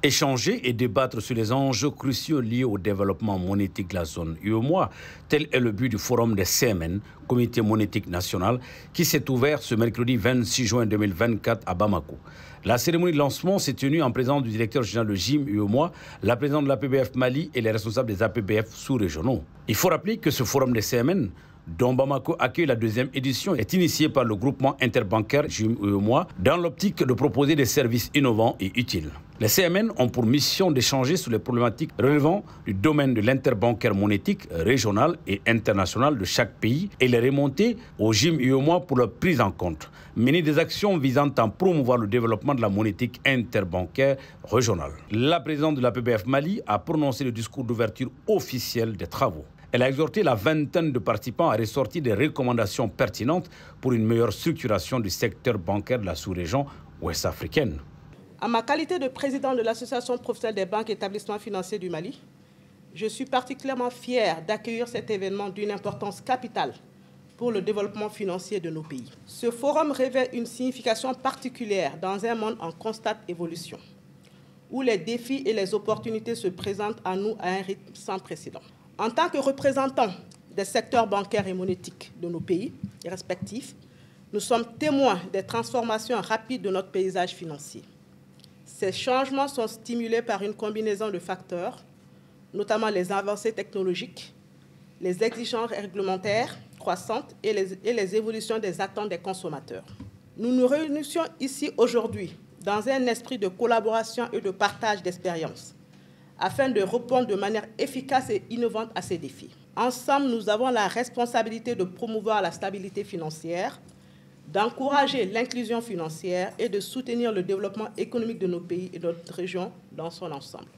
Échanger et débattre sur les enjeux cruciaux liés au développement monétique de la zone UEMOA, tel est le but du Forum des CMN, Comité monétique national, qui s'est ouvert ce mercredi 26 juin 2024 à Bamako. La cérémonie de lancement s'est tenue en présence du directeur général de GIM UEMOA, la présidente de l'APBF Mali et les responsables des APBF sous-régionaux. Il faut rappeler que ce Forum des CMN, dont Bamako accueille la deuxième édition, est initié par le groupement interbancaire GIM UEMOA dans l'optique de proposer des services innovants et utiles. Les CMN ont pour mission d'échanger sur les problématiques relevant du domaine de l'interbancaire monétique régional et international de chaque pays et les remonter au GIM UEMOA pour leur prise en compte. Mener des actions visant à promouvoir le développement de la monétique interbancaire régionale. La présidente de la PBF Mali a prononcé le discours d'ouverture officiel des travaux. Elle a exhorté la vingtaine de participants à ressortir des recommandations pertinentes pour une meilleure structuration du secteur bancaire de la sous-région ouest-africaine. En ma qualité de président de l'Association professionnelle des banques et établissements financiers du Mali, je suis particulièrement fier d'accueillir cet événement d'une importance capitale pour le développement financier de nos pays. Ce forum revêt une signification particulière dans un monde en constante évolution, où les défis et les opportunités se présentent à nous à un rythme sans précédent. En tant que représentants des secteurs bancaires et monétiques de nos pays respectifs, nous sommes témoins des transformations rapides de notre paysage financier. Ces changements sont stimulés par une combinaison de facteurs, notamment les avancées technologiques, les exigences réglementaires croissantes et les évolutions des attentes des consommateurs. Nous nous réunissons ici aujourd'hui dans un esprit de collaboration et de partage d'expériences, afin de répondre de manière efficace et innovante à ces défis. Ensemble, nous avons la responsabilité de promouvoir la stabilité financière, d'encourager l'inclusion financière et de soutenir le développement économique de nos pays et de notre région dans son ensemble.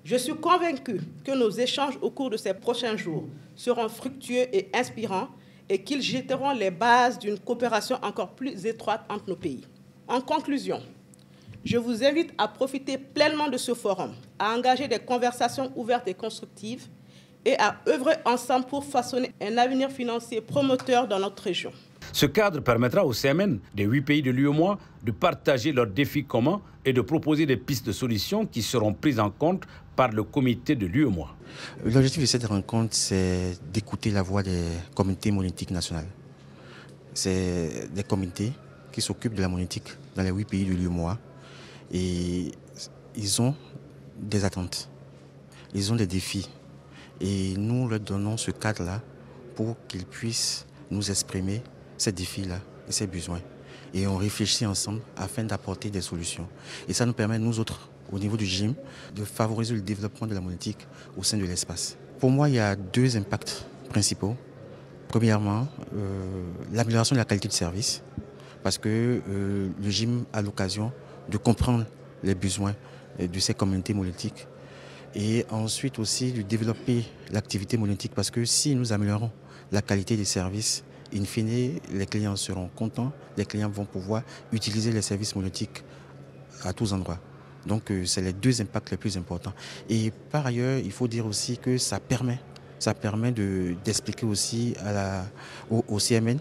Je suis convaincu que nos échanges au cours de ces prochains jours seront fructueux et inspirants et qu'ils jetteront les bases d'une coopération encore plus étroite entre nos pays. En conclusion, je vous invite à profiter pleinement de ce forum, à engager des conversations ouvertes et constructives et à œuvrer ensemble pour façonner un avenir financier promoteur dans notre région. Ce cadre permettra aux CMN des 8 pays de l'UEMOA de partager leurs défis communs et de proposer des pistes de solutions qui seront prises en compte par le comité de l'UEMOA. L'objectif de cette rencontre, c'est d'écouter la voix des comités monétiques nationaux. C'est des comités qui s'occupent de la monétique dans les 8 pays de l'UEMOA. Et ils ont des attentes, ils ont des défis. Et nous leur donnons ce cadre-là pour qu'ils puissent nous exprimer ces défis-là et ces besoins. Et on réfléchit ensemble afin d'apporter des solutions. Et ça nous permet, nous autres, au niveau du GIM, de favoriser le développement de la monétique au sein de l'espace. Pour moi, il y a 2 impacts principaux. Premièrement, l'amélioration de la qualité de service, parce que le GIM a l'occasion de comprendre les besoins de ces communautés monétiques. Et ensuite aussi de développer l'activité monétique, parce que si nous améliorons la qualité des services, in fine, les clients seront contents, les clients vont pouvoir utiliser les services monétiques à tous endroits. Donc c'est les 2 impacts les plus importants. Et par ailleurs, il faut dire aussi que ça permet d'expliquer aussi au CMN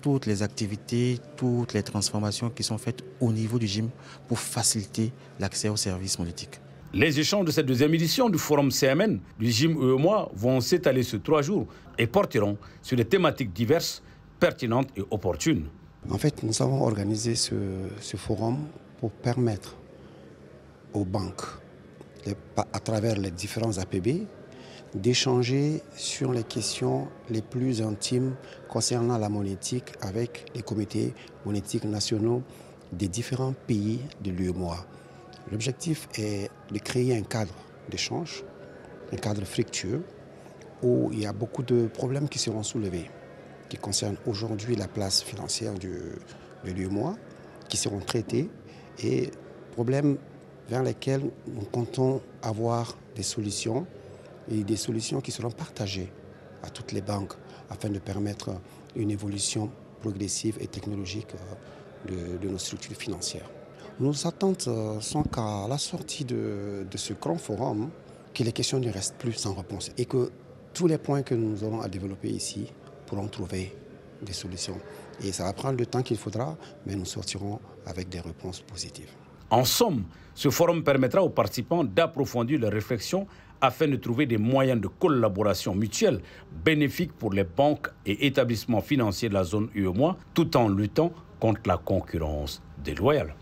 toutes les activités, toutes les transformations qui sont faites au niveau du GIM pour faciliter l'accès aux services monétiques. Les échanges de cette 2e édition du Forum CMN du GIM UEMOA vont s'étaler sur 3 jours et porteront sur des thématiques diverses, pertinentes et opportunes. En fait, nous avons organisé ce forum pour permettre aux banques, à travers les différents APB, d'échanger sur les questions les plus intimes concernant la monétique avec les comités monétiques nationaux des différents pays de l'UEMOA. L'objectif est de créer un cadre d'échange, un cadre fructueux, où il y a beaucoup de problèmes qui seront soulevés, qui concernent aujourd'hui la place financière de l'UEMOA, qui seront traités, et problèmes vers lesquels nous comptons avoir des solutions, et des solutions qui seront partagées à toutes les banques afin de permettre une évolution progressive et technologique de nos structures financières. Nos attentes sont qu'à la sortie de ce grand forum, que les questions ne restent plus sans réponse et que tous les points que nous aurons à développer ici pourront trouver des solutions. Et ça va prendre le temps qu'il faudra, mais nous sortirons avec des réponses positives. En somme, ce forum permettra aux participants d'approfondir leurs réflexions afin de trouver des moyens de collaboration mutuelle bénéfiques pour les banques et établissements financiers de la zone UEMOA, tout en luttant contre la concurrence déloyale.